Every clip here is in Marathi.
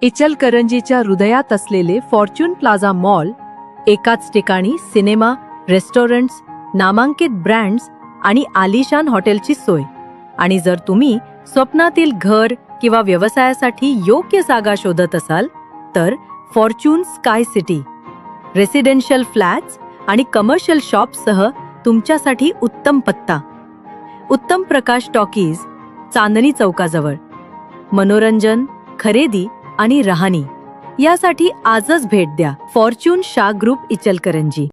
इचलकरंजीच्या हृदयात असलेले फॉर्च्यून प्लाझा मॉल एकाच ठिकाणी सिनेमा, रेस्टॉरंट्स, नामांकित ब्रँड्स आणि आलिशान हॉटेलची सोय. आणि जर तुम्ही स्वप्नातील घर किंवा व्यवसायासाठी योग्य जागा शोधत असाल तर Fortune sky city residential flats आणि कमर्शियल शॉप्ससह तुमच्यासाठी उत्तम पत्ता. उत्तम प्रकाश टॉकीज, चांदणी चौकाजवळ. मनोरंजन, खरेदी आणि राहणी यासाठी आजच भेट द्या. Fortune Shah group, Ichalkaranji.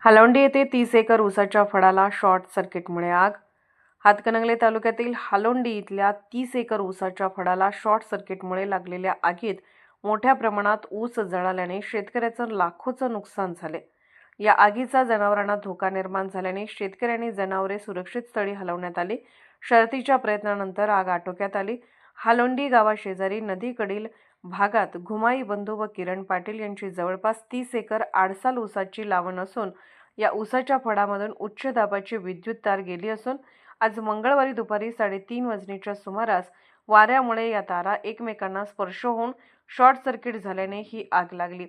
हालोंडी येथे 30 एकर ऊसाच्या फळाला शॉर्ट सर्किटमुळे आग. हातकणंगले तालुक्यातील हालोंडी इथल्या 30 एकर ऊसाच्या फळाला शॉर्ट सर्किटमुळे लागलेल्या आगीत मोठ्या प्रमाणात ऊस जळाल्याने शेतकऱ्याचं लाखोचं नुकसान झाले. या आगीचा जनावरांना धोका निर्माण झाल्याने शेतकऱ्यांनी जनावरे सुरक्षित स्थळी हलवण्यात आली. शर्थीच्या प्रयत्नानंतर आग आटोक्यात आली. हालोंडी गावाशेजारी नदीकडील भागात घुमाई बंधू व किरण पाटील यांची जवळपास 30 एकर आडसाल ऊसाची लावण असून या ऊसाच्या फळामधून उच्च दाबाची विद्युत तार गेली असून आज मंगळवारी दुपारी 3:30 वाजण्याच्या सुमारास वाऱ्यामुळे या तारा एकमेकांना स्पर्श होऊन शॉर्ट सर्किट झाल्याने ही आग लागली.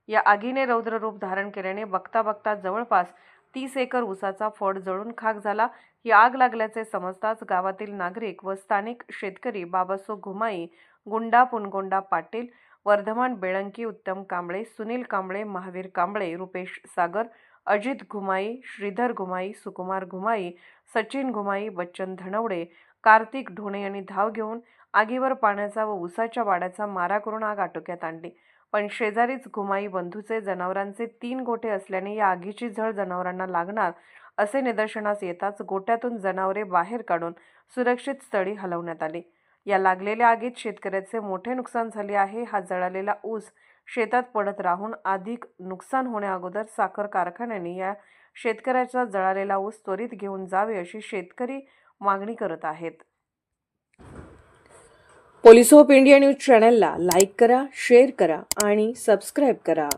या आगीने रौद्र रूप धारण केल्याने बघता बघता जवळपास 30 एकर ऊसाचा फळ जळून खाक झाला. ही आग लागल्याचे समजताच गावातील नागरिक व स्थानिक शेतकरी बाबासो घुमाई, गुंडा पुनगोंडा पाटील, वर्धमान बेळंकी, उत्तम कांबळे, सुनील कांबळे, महावीर कांबळे, रुपेश सागर, अजित घुमाई, श्रीधर घुमाई, सुकुमार घुमाई, सचिन घुमाई, बच्चन धनवडे, कार्तिक ढोणे यांनी धाव घेऊन आगीवर पाण्याचा व ऊसाच्या वाड्याचा मारा करून आग आटोक्यात आणली. पण शेजारीच घुमाई बंधूचे जनावरांचे 3 गोठे असल्याने या आगीची झळ जनावरांना लागणार असे निदर्शनास येताच गोठ्यातून जनावरे बाहेर काढून सुरक्षित स्थळी हलवण्यात आली. या लागलेल्या आगीत शेतकऱ्याचे मोठे नुकसान झाले आहे. हा जळालेला ऊस शेतात पडत राहून अधिक नुकसान होण्याअगोदर साखर कारखान्याने या शेतकऱ्याचा जळालेला ऊस त्वरित घेऊन जावे अशी शेतकरी मागणी करत आहेत. पोलिस ऑफ इंडिया न्यूज चॅनलला लाईक करा, शेअर करा आणि सबस्क्राईब करा.